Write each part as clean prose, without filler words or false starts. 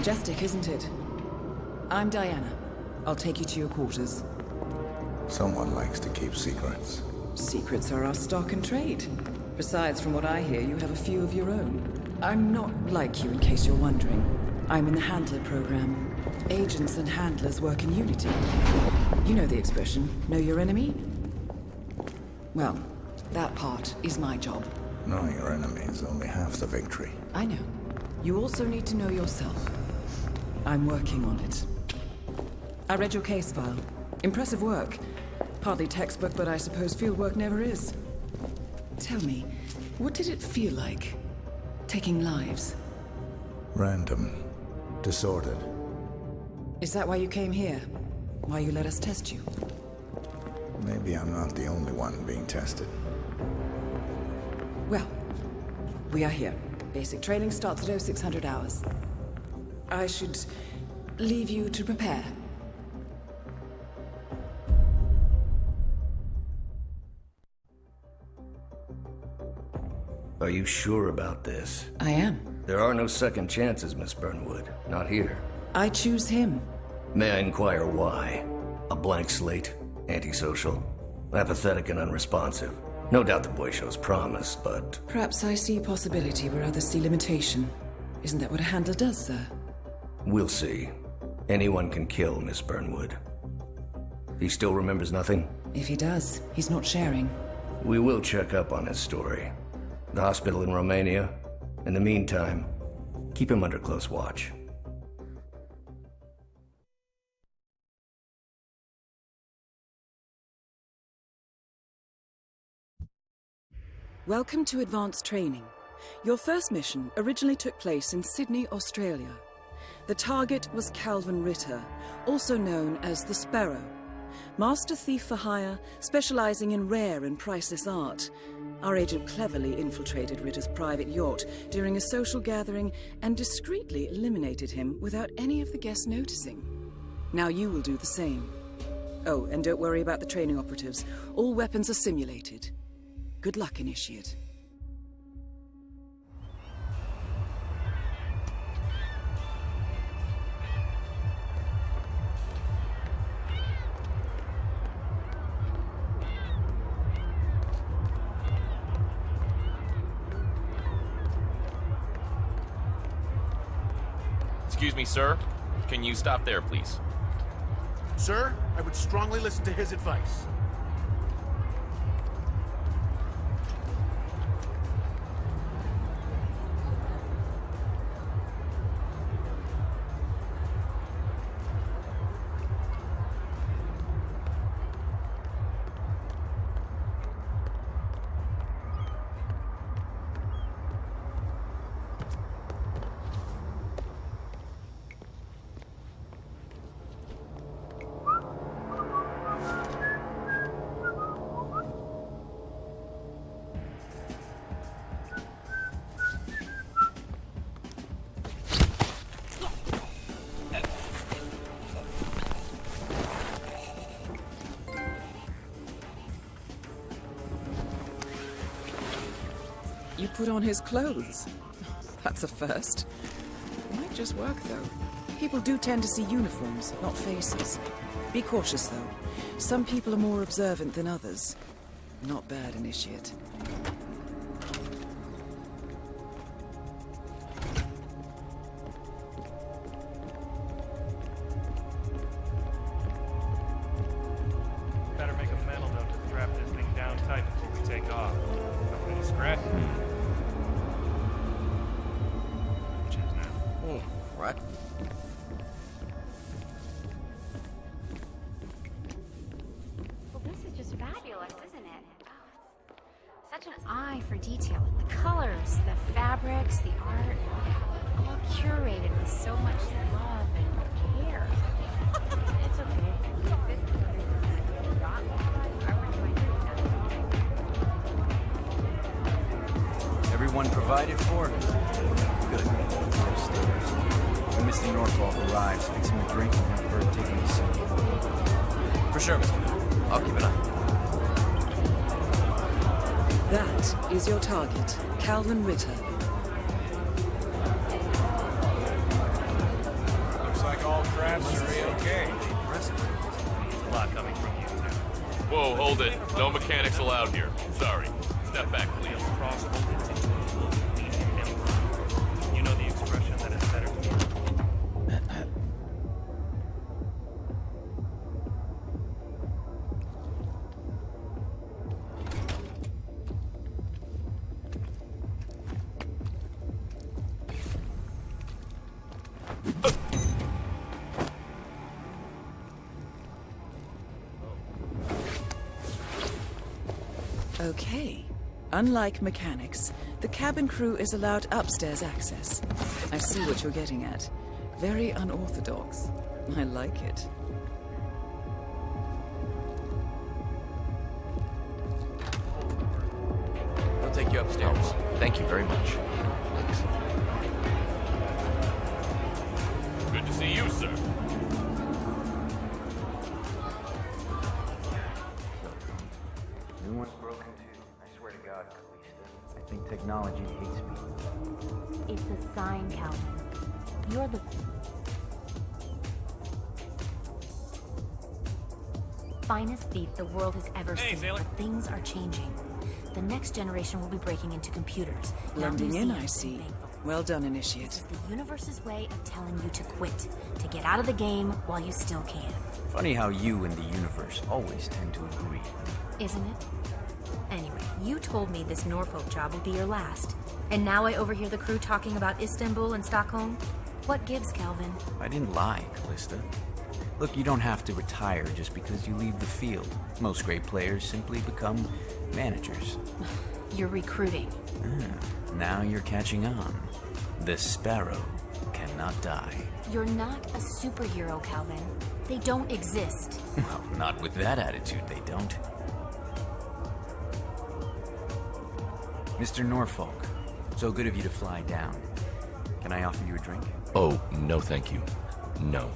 Majestic, isn't it? I'm Diana. I'll take you to your quarters. Someone likes to keep secrets. Secrets are our stock and trade. Besides, from what I hear, you have a few of your own. I'm not like you, in case you're wondering. I'm in the Handler program. Agents and handlers work in unity. You know the expression, know your enemy? Well, that part is my job. Knowing your enemy is only half the victory. I know. You also need to know yourself. I'm working on it. I read your case file. Impressive work. Hardly textbook, but I suppose fieldwork never is. Tell me, what did it feel like, taking lives? Random. Disordered. Is that why you came here? Why you let us test you? Maybe I'm not the only one being tested. Well, we are here. Basic training starts at 0600 hours. I should leave you to prepare. Are you sure about this? I am. There are no second chances, Miss Burnwood. Not here. I choose him. May I inquire why? A blank slate? Antisocial? Apathetic and unresponsive? No doubt the boy shows promise, but... Perhaps I see possibility where others see limitation. Isn't that what a handler does, sir? We'll see. Anyone can kill Miss Burnwood. He still remembers nothing? If he does, he's not sharing. We will check up on his story. The hospital in Romania. In the meantime, keep him under close watch. Welcome to Advanced Training. Your first mission originally took place in Sydney, Australia. The target was Calvin Ritter, also known as the Sparrow. Master thief for hire, specializing in rare and priceless art. Our agent cleverly infiltrated Ritter's private yacht during a social gathering and discreetly eliminated him without any of the guests noticing. Now you will do the same. Oh, and don't worry about the training operatives. All weapons are simulated. Good luck, Initiate. Excuse me, sir. Can you stop there, please? Sir, I would strongly listen to his advice. You put on his clothes. That's a first. Might just work, though. People do tend to see uniforms, not faces. Be cautious, though. Some people are more observant than others. Not bad, Initiate. Better make a mental note to strap this thing down tight before we take off. Don't any scratch? Which is now. Right. Well, this is just fabulous, isn't it? Oh, it's such an eye for detail. The colors, the fabrics, the art, all curated with so much love and care. It's okay. Everyone provided for? Good. Upstairs. When Mr. Norfolk arrives, fix him a drink and have Bert take him to see. For sure, Mr. I'll keep an eye. That is your target, Calvin Ritter. Looks like all crafts are A-okay. There's a lot coming from you, too. Whoa, hold it. No mechanics allowed here. Sorry. Step back, please. Crossable empire. You know the expression that it's better to be. Okay. Unlike mechanics, the cabin crew is allowed upstairs access. I see what you're getting at. Very unorthodox. I like it. We'll take you upstairs. Thank you very much. Thanks. Good to see you, sir. New one's broken too. I swear to God, Calista. I think technology hates me. It's a sign, Calvin. You're the finest thief the world has ever seen. Sailor. But things are changing. The next generation will be breaking into computers. Blending in, I museums see. and bank Well done, This Initiate. is the universe's way of telling you to quit, to get out of the game while you still can. Funny how you and the universe always tend to agree. Isn't it? Anyway, you told me this Norfolk job would be your last. And now I overhear the crew talking about Istanbul and Stockholm? What gives, Calvin? I didn't lie, Calista. Look, you don't have to retire just because you leave the field. Most great players simply become managers. You're recruiting. Now you're catching on. The sparrow cannot die. You're not a superhero, Calvin. They don't exist. Well, not with that attitude, they don't. Mr. Norfolk, so good of you to fly down. Can I offer you a drink? Oh, no thank you. No.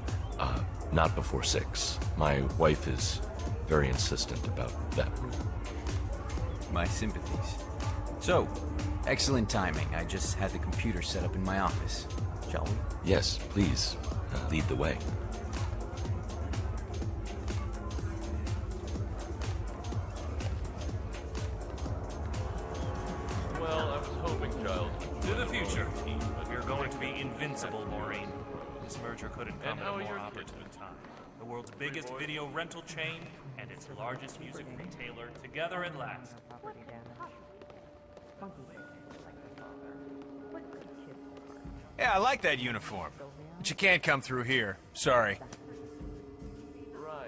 Not before 6. My wife is very insistent about that rule. My sympathies. So, excellent timing. I just had the computer set up in my office. Shall we? Yes, please, lead the way. Well, I was hoping Giles would To join the a future. roller team, but We're going to be invincible, Maureen. This merger couldn't come And at how a are more your opportune kids? time. The world's biggest video rental chain and its largest music retailer together at last. Yeah, I like that uniform. But you can't come through here. Sorry. Right.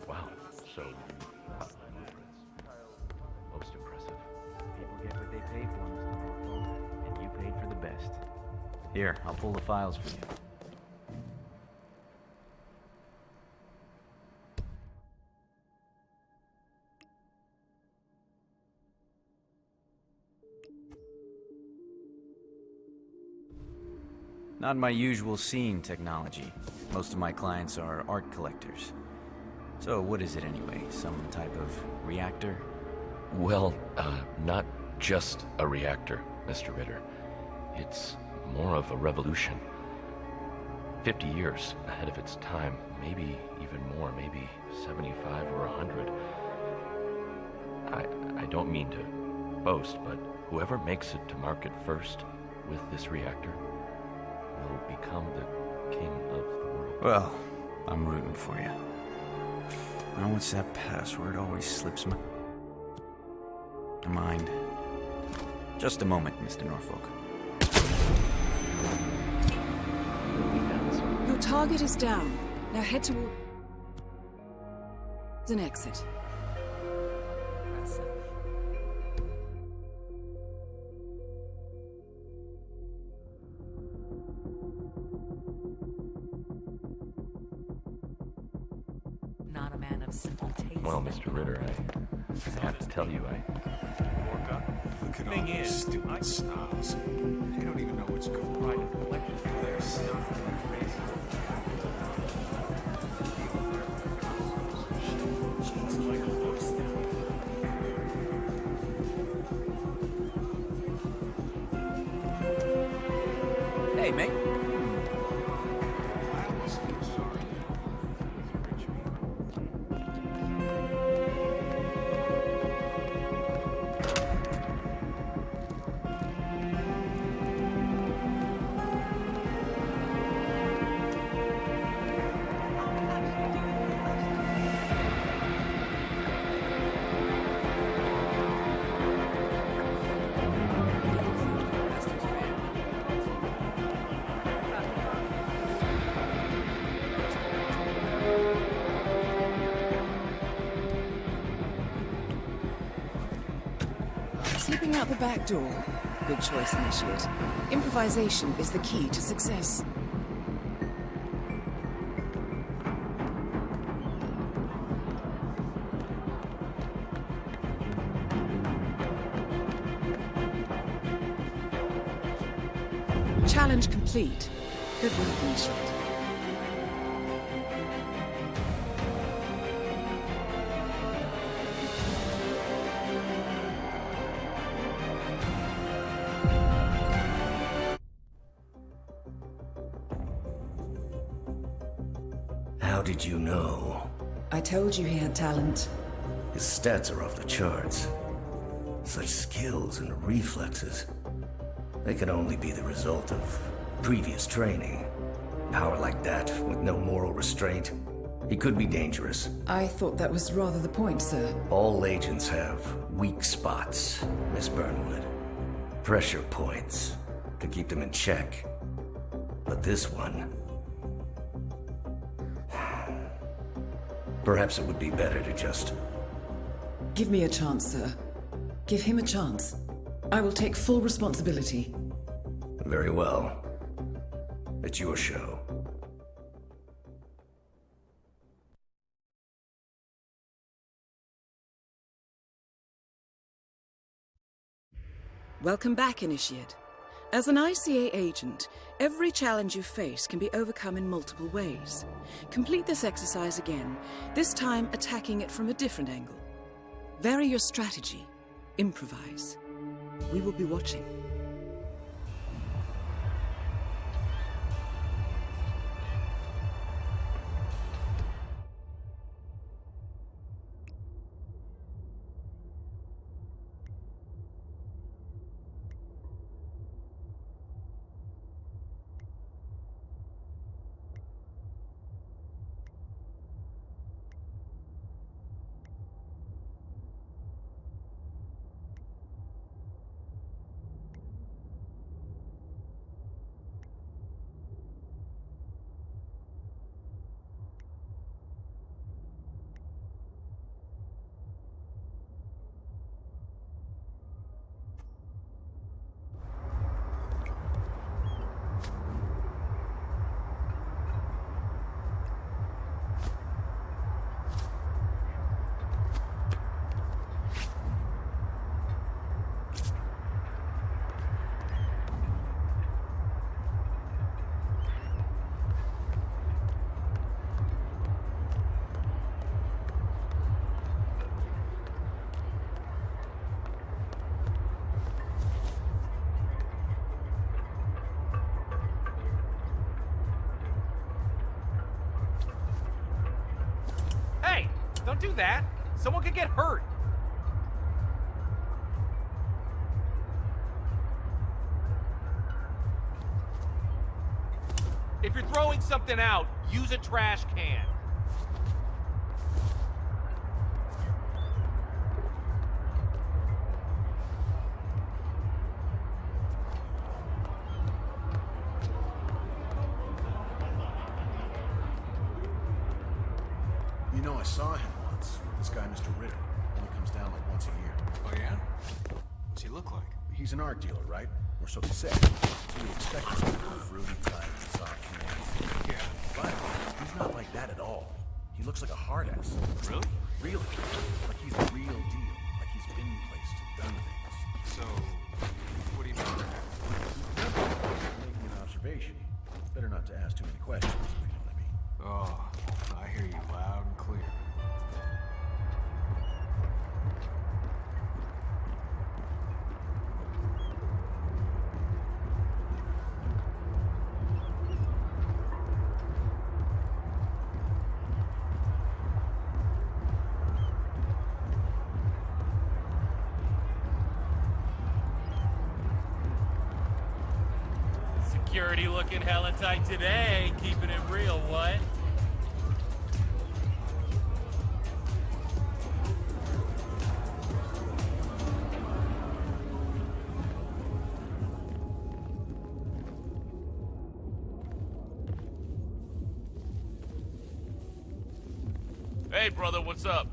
Wow, so... most impressive. People get what they pay for, Mr. Norfolk. And you paid for the best. Here, I'll pull the files for you. Not my usual scene technology. Most of my clients are art collectors. So what is it anyway? Some type of reactor? Well, not just a reactor, Mr. Ritter. It's more of a revolution. 50 years ahead of its time, maybe even more, maybe 75 or 100. I don't mean to boast, but whoever makes it to market first with this reactor will become the king of the world. Well, I'm rooting for you. Now what's that password? Always slips my mind. Just a moment, Mr. Norfolk. Your target is down. Now head toward an exit. Not a man of simple taste. Well, Mr. Ritter, I have to tell you, Look at all these stupid snobs. They don't even know what's going on. They're stuck. Hey, mate. Slipping out the back door. Good choice, Initiate. Improvisation is the key to success. Challenge complete. Good work, Initiate. How did you know? I told you he had talent. His stats are off the charts. Such skills and reflexes. They can only be the result of previous training. Power like that, with no moral restraint, he could be dangerous. I thought that was rather the point, sir. All agents have weak spots, Miss Burnwood. Pressure points to keep them in check. But this one... Perhaps it would be better to just... Give me a chance, sir. Give him a chance. I will take full responsibility. Very well. It's your show. Welcome back, Initiate. As an ICA agent, every challenge you face can be overcome in multiple ways. Complete this exercise again, this time attacking it from a different angle. Vary your strategy. Improvise. We will be watching. Don't do that. Someone could get hurt. If you're throwing something out, use a trash can. You know, I saw him once. This guy, Mr. Ritter. Only comes down like once a year. Oh, yeah? What's he look like? He's an art dealer, right? Or so he said. So you'd expect him to be fruity type and soft hands. Yeah. But he's not like that at all. He looks like a hard ass. Really? Really. Like he's the real deal. Like he's been places and done things. So, what do you mean by that? Making an observation. Better not to ask too many questions, if you know what I mean. Oh, I hear you loud and clear. Security looking hella tight today, keeping it real, what? Hey, brother, what's up?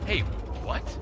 Hey, what?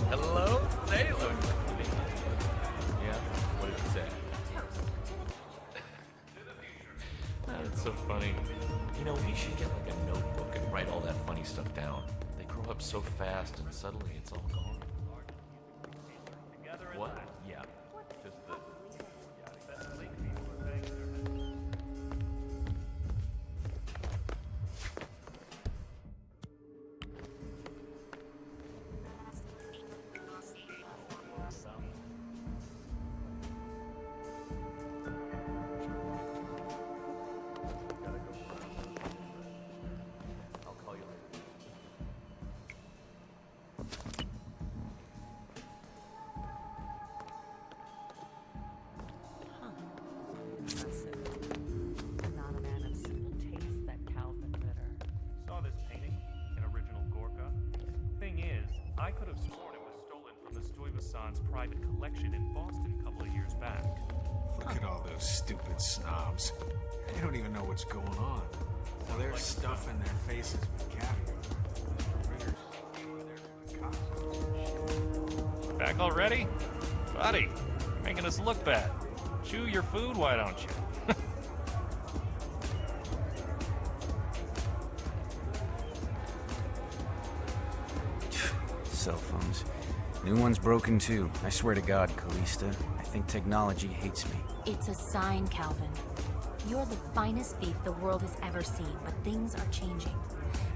Hello, sailor. Yeah? What did you say? That's so funny. You know, we should get like a notebook and write all that funny stuff down. They grow up so fast and suddenly it's all gone. What? Yeah. Just the... Hassan's private collection in Boston a couple of years back. Look at all those stupid snobs. They don't even know what's going on. Well, they're stuffing their faces with caviar. Back already? Buddy, you're making us look bad. Chew your food, why don't you? Cell phones. New one's broken too. I swear to God, Callista, I think technology hates me. It's a sign, Calvin. You're the finest thief the world has ever seen, but things are changing.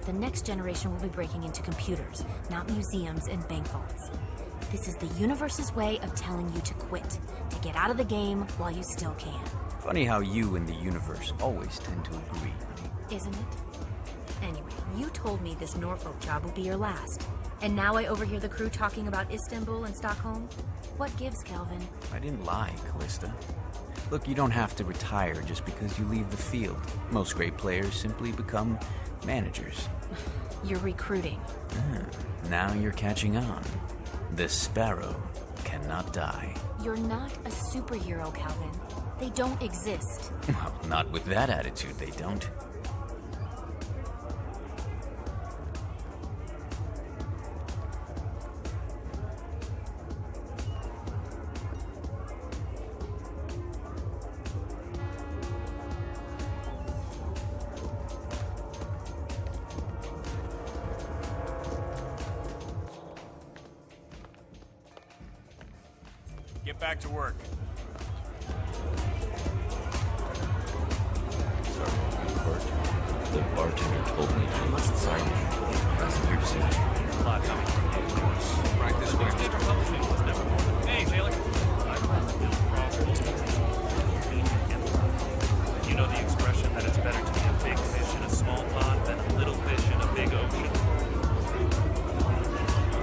The next generation will be breaking into computers, not museums and bank vaults. This is the universe's way of telling you to quit, to get out of the game while you still can. Funny how you and the universe always tend to agree, honey. Isn't it? Anyway, you told me this Norfolk job would be your last. And now I overhear the crew talking about Istanbul and Stockholm? What gives, Calvin? I didn't lie, Callista. Look, you don't have to retire just because you leave the field. Most great players simply become managers. You're recruiting. Now you're catching on. The sparrow cannot die. You're not a superhero, Calvin. They don't exist. Well, not with that attitude, they don't. Get back to work. The bartender told me to must sign me. That's weird to see. Right this way. Hey, Taylor. You know the expression that it's better to be a big fish in a small pond than a little fish in a big ocean?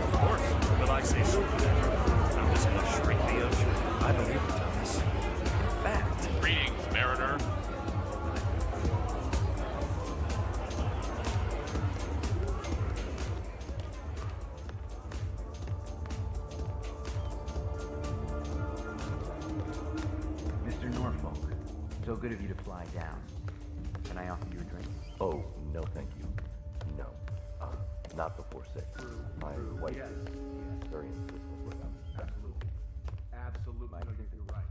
Of course, but I say so. I'm just gonna shrink the ocean. I believe it, Thomas. In fact. Greetings, Mariner. Mr. Norfolk, so good of you to fly down. Can I offer you a drink? Oh, no thank you. No. Not before 6. My wife is very insistent. Absolutely. Absolutely. No, you're right.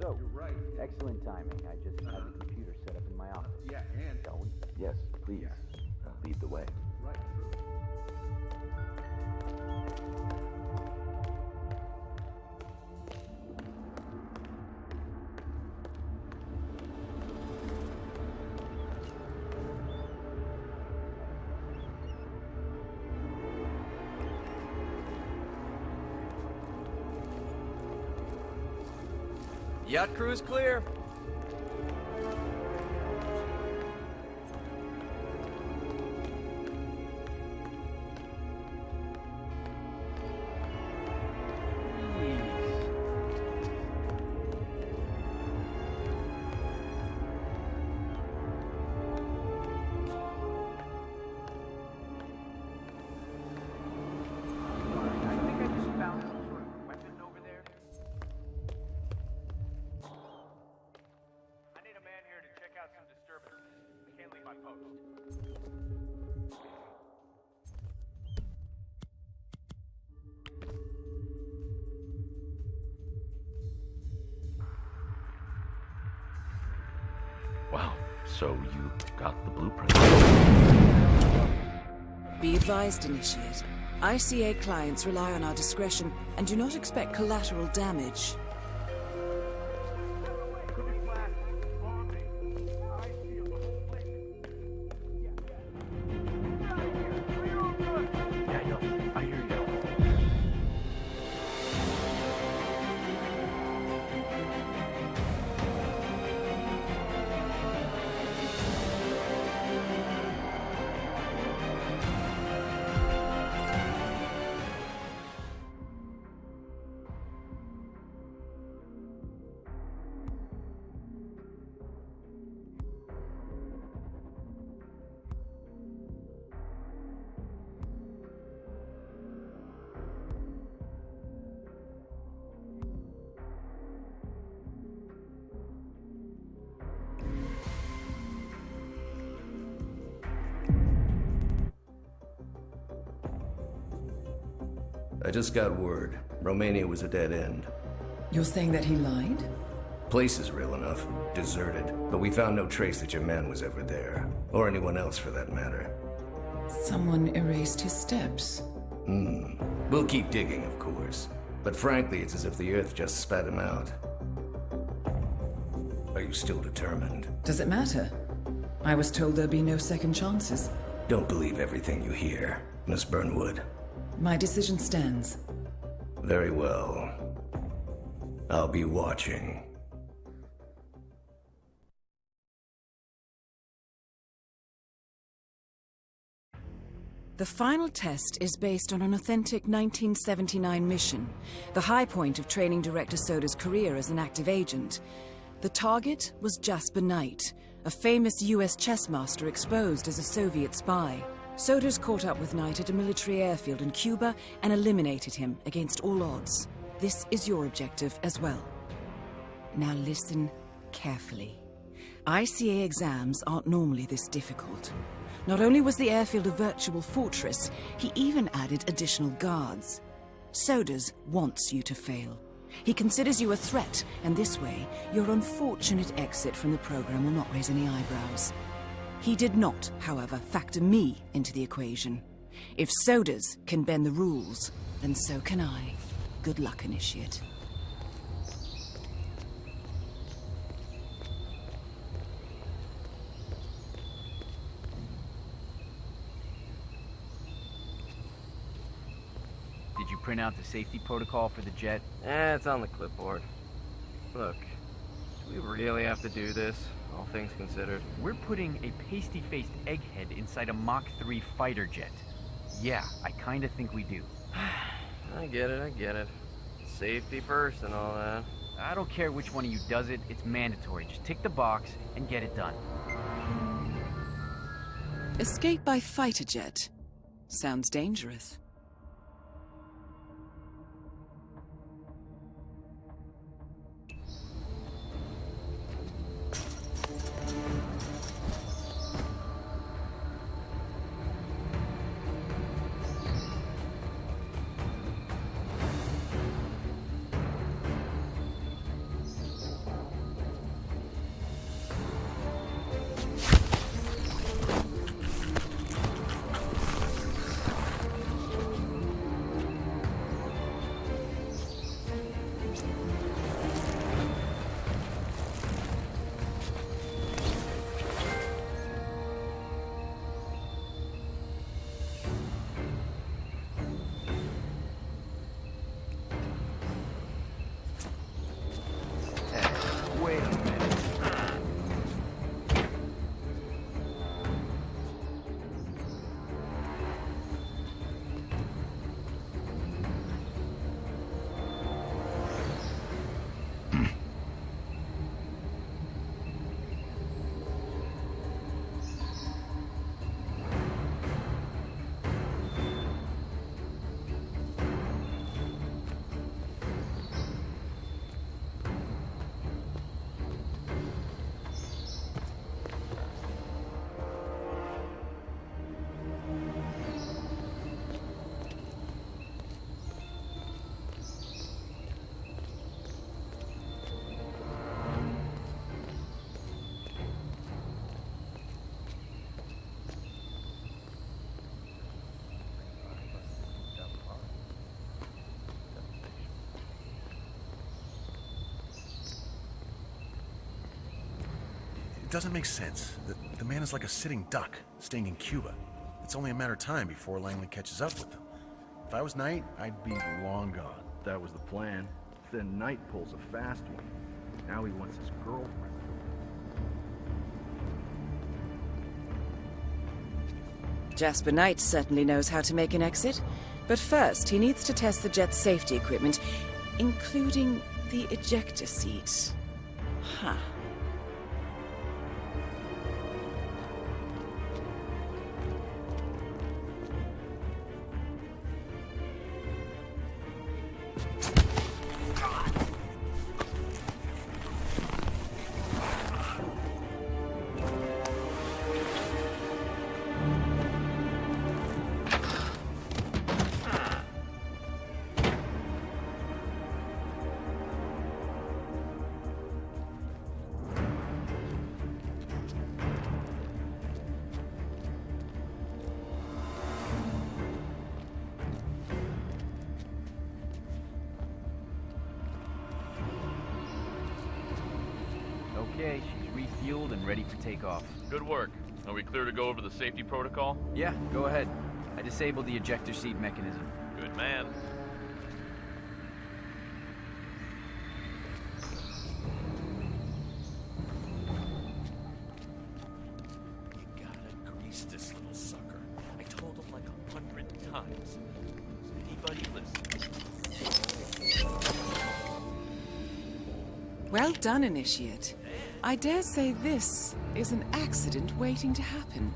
So, You're right. excellent timing. I just had the computer set up in my office. Yeah, and Shall we? Yes, please. Lead the way. right. Yacht crew is clear. Wow, so you got the blueprint. Be advised, Initiate. ICA clients rely on our discretion and do not expect collateral damage. I just got word. Romania was a dead end. You're saying that he lied? Place is real enough. Deserted. But we found no trace that your man was ever there. Or anyone else for that matter. Someone erased his steps. We'll keep digging, of course. But frankly, it's as if the Earth just spat him out. Are you still determined? Does it matter? I was told there'd be no second chances. Don't believe everything you hear, Miss Burnwood. My decision stands. Very well. I'll be watching. The final test is based on an authentic 1979 mission, the high point of training director Soda's career as an active agent. The target was Jasper Knight, a famous US chess master exposed as a Soviet spy. Soda's caught up with Knight at a military airfield in Cuba and eliminated him against all odds. This is your objective as well. Now listen carefully. ICA exams aren't normally this difficult. Not only was the airfield a virtual fortress, he even added additional guards. Sodas wants you to fail. He considers you a threat, and this way, your unfortunate exit from the program will not raise any eyebrows. He did not, however, factor me into the equation. If Sodas can bend the rules, then so can I. Good luck, Initiate. Did you print out the safety protocol for the jet? It's on the clipboard. Look, do we really have to do this, all things considered? We're putting a pasty-faced egghead inside a Mach 3 fighter jet. Yeah, I kinda think we do. I get it. Safety first and all that. I don't care which one of you does it, it's mandatory. Just tick the box and get it done. Escape by fighter jet. Sounds dangerous. It doesn't make sense. The man is like a sitting duck, staying in Cuba. It's only a matter of time before Langley catches up with him. If I was Knight, I'd be long gone. That was the plan. Then Knight pulls a fast one. Now he wants his girlfriend. Jasper Knight certainly knows how to make an exit. But first, he needs to test the jet's safety equipment, including the ejector seat. Huh. Okay, she's refueled and ready for takeoff. Good work. Are we clear to go over the safety protocol? Yeah, go ahead. I disabled the ejector seat mechanism. Good man. You gotta grease this little sucker. I told him like 100 times. Anybody listen? Well done, Initiate. I dare say this is an accident waiting to happen.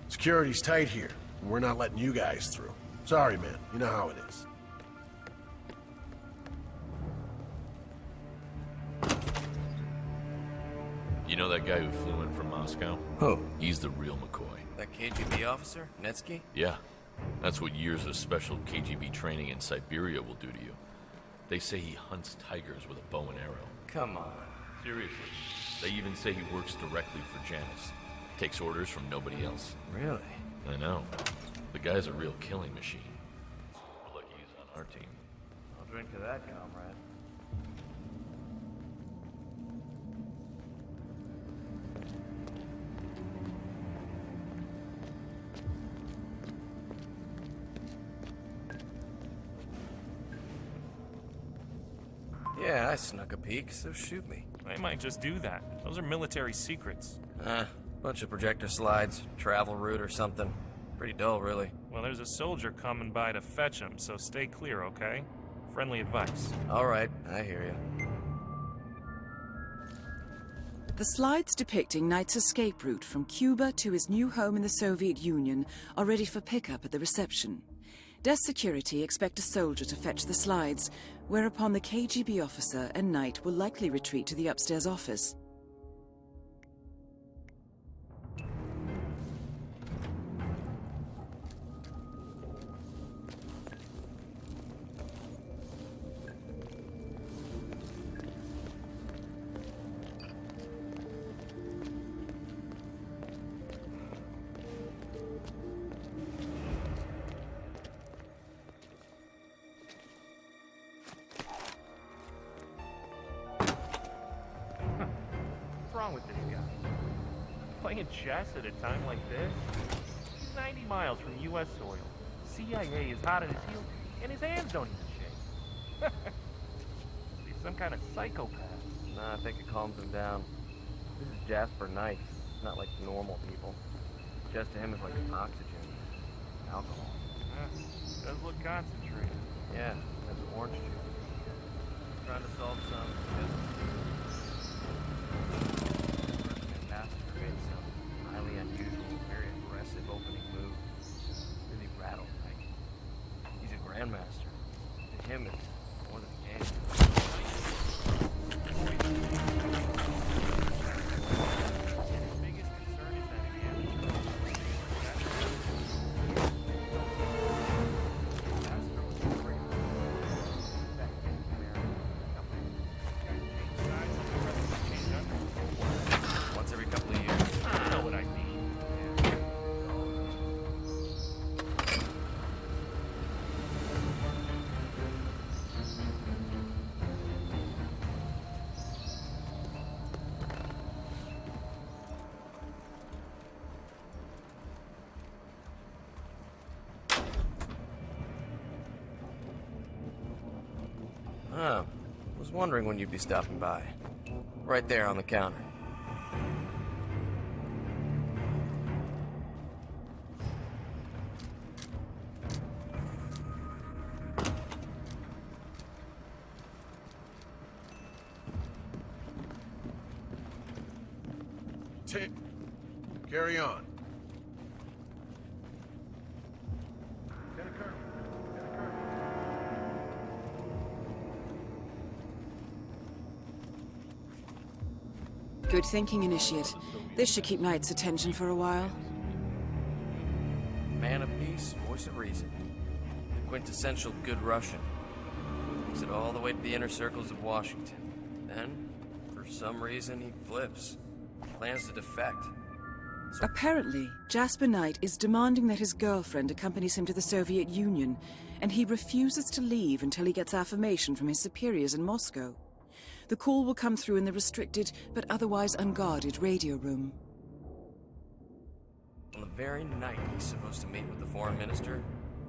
Security's tight here. We're not letting you guys through. Sorry, man. You know how it is. You know that guy who flew in from Moscow? Who? He's the real McCoy. That KGB officer? Netsky? Yeah. That's what years of special KGB training in Siberia will do to you. They say he hunts tigers with a bow and arrow. Come on. Seriously. They even say he works directly for Janice. Takes orders from nobody else. Really? I know. The guy's a real killing machine. We're lucky he's on our team. I'll drink to that, comrade. Yeah, I snuck a peek, so shoot me. They might just do that. Those are military secrets. Bunch of projector slides, travel route or something. Pretty dull, really. Well, there's a soldier coming by to fetch him, so stay clear, okay? Friendly advice. All right, I hear you. The slides depicting Knight's escape route from Cuba to his new home in the Soviet Union are ready for pickup at the reception. Desk security expect a soldier to fetch the slides, whereupon the KGB officer and Knight will likely retreat to the upstairs office. What's wrong with this guy? Playing chess at a time like this? He's 90 miles from U.S. soil. CIA is hot on his heels, and his hands don't even shake. He's some kind of psychopath. Nah, I think it calms him down. This is Jasper Knight, not like normal people. Just to him is like oxygen, alcohol. Does look concentrated. Yeah, that's orange juice. Trying to solve some master made some highly unusual, very aggressive opening moves. Really rattled Knight. He's a grandmaster. To him, it's more than a game. Was wondering when you'd be stopping by. Right there on the counter. Carry on. Good thinking, Initiate. This should keep Knight's attention for a while. Man of peace, voice of reason. The quintessential good Russian. Makes it all the way to the inner circles of Washington. Then, for some reason, he flips. Plans to defect. Apparently, Jasper Knight is demanding that his girlfriend accompanies him to the Soviet Union, and he refuses to leave until he gets affirmation from his superiors in Moscow. The call will come through in the restricted, but otherwise unguarded radio room. On the very night he's supposed to meet with the foreign minister,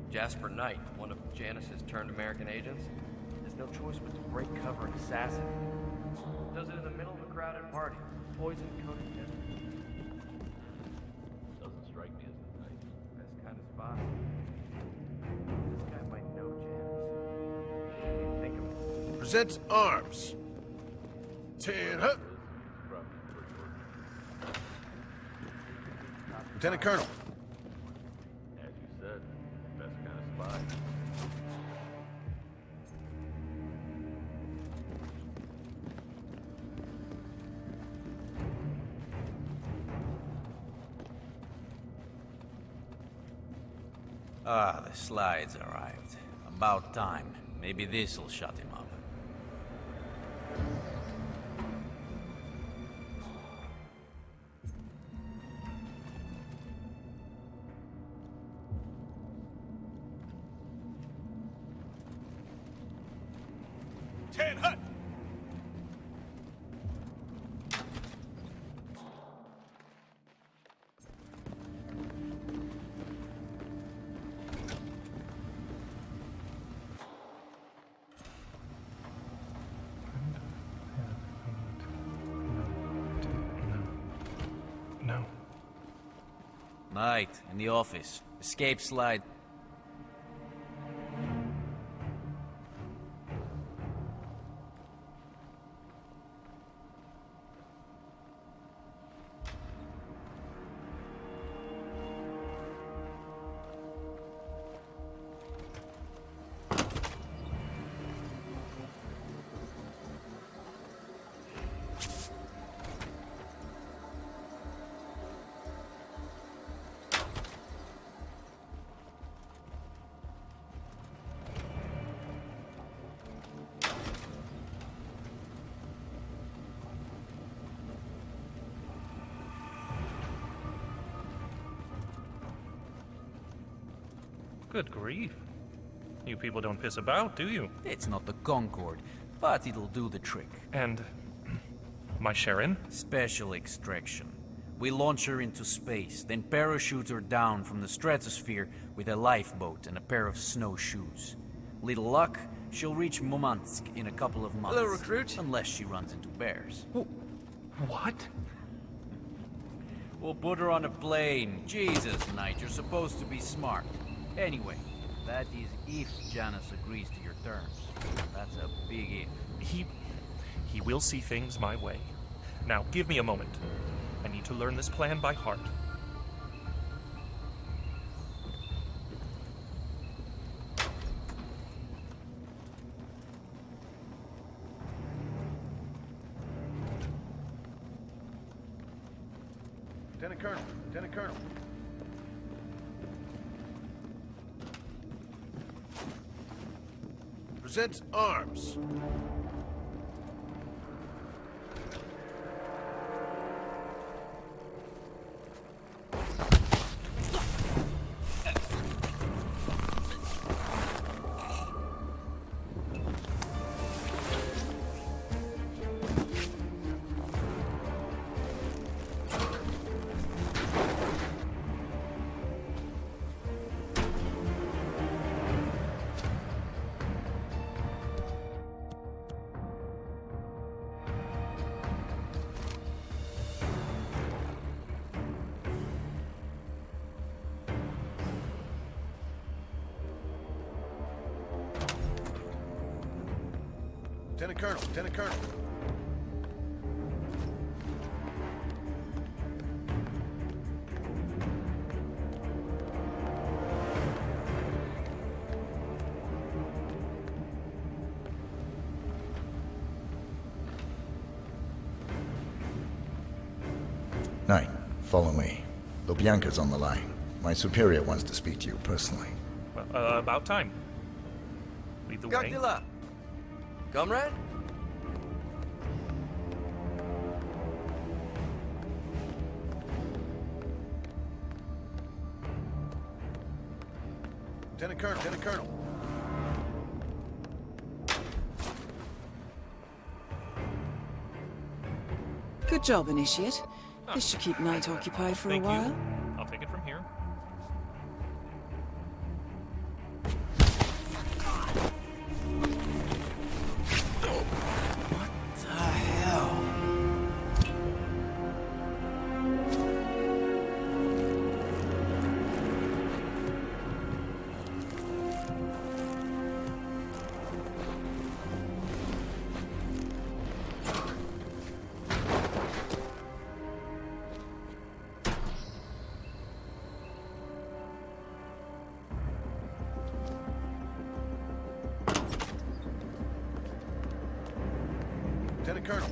Jasper Knight, one of Janice's turned American agents, has no choice but to break cover and assassinate. Does it in the middle of a crowded party, poison-coated pistol. Doesn't strike me as the type. Best kind of spot. This guy might know Janice. What do you think of it? Present arms. 10 hut. Lieutenant Colonel. As you said, best kind of spy. Ah, the slides arrived. About time. Maybe this'll shut him up. Knight, in the office. Escape slide. Good grief. You people don't piss about, do you? It's not the Concorde, but it'll do the trick. And my Sharon? Special extraction. We launch her into space, then parachute her down from the stratosphere with a lifeboat and a pair of snowshoes. Little luck, she'll reach Murmansk in a couple of months. Hello, recruit. Unless she runs into bears. What? We'll put her on a plane. Jesus, Knight, you're supposed to be smart. Anyway, that is if Janice agrees to your terms. That's a big if. He will see things my way. Now, give me a moment. I need to learn this plan by heart. Lieutenant Colonel. Lieutenant Colonel. Present arms. Lieutenant Colonel, Lieutenant Colonel. Follow me. Lubyanka's on the line. My superior wants to speak to you personally. About time. Lead the way. Как дела? Comrade? Lieutenant Colonel. Good job, Initiate. This should keep Knight occupied for a while. I'll take it from here. Lieutenant Colonel.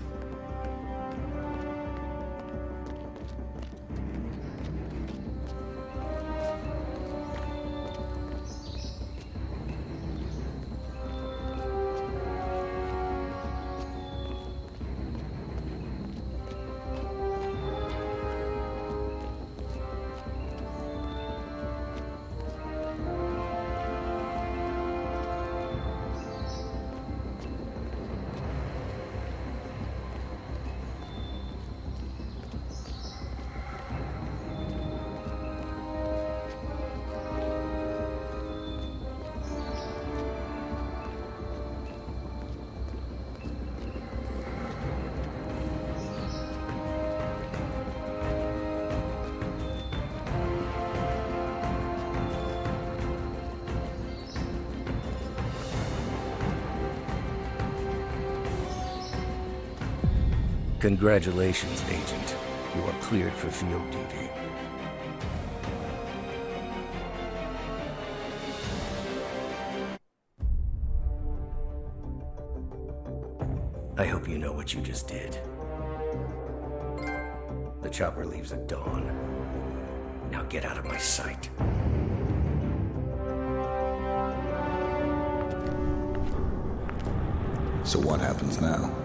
Congratulations, Agent. You are cleared for field duty. I hope you know what you just did. The chopper leaves at dawn. Now get out of my sight. So what happens now?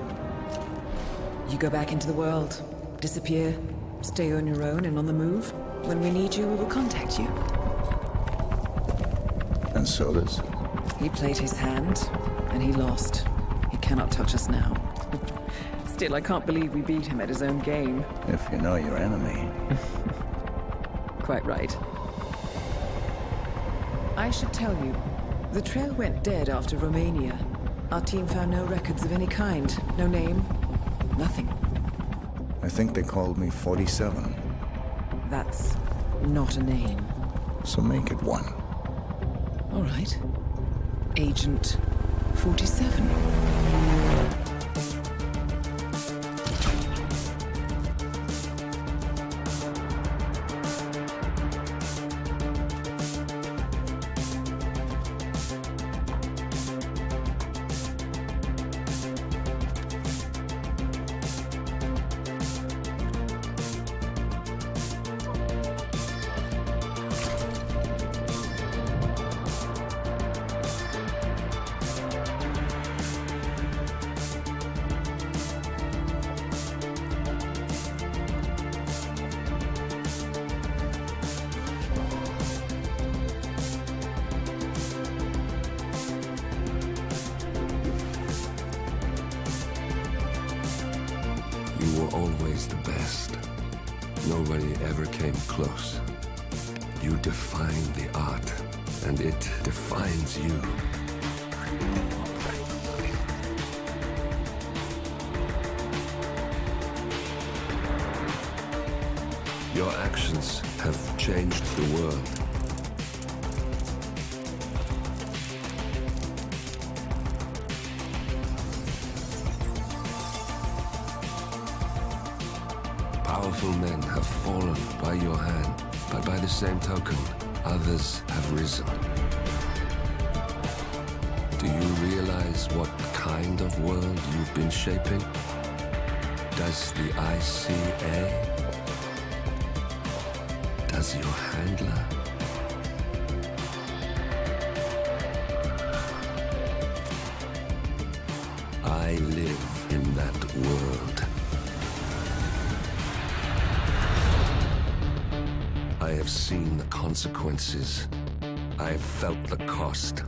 You go back into the world, disappear, stay on your own and on the move. When we need you, we will contact you. And so does? He played his hand, and he lost. He cannot touch us now. Still, I can't believe we beat him at his own game. If you know your enemy. Quite right. I should tell you, the trail went dead after Romania. Our team found no records of any kind. No name, nothing. I think they called me 47. That's not a name. So make it one. All right. Agent 47. You were always the best. Nobody ever came close. You define the art, and it defines you. Your actions have changed the world. Powerful men have fallen by your hand, but by the same token, others have risen. Do you realize what kind of world you've been shaping? Does the ICA as your handler? I live in that world. I have seen the consequences. I have felt the cost.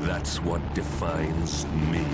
That's what defines me.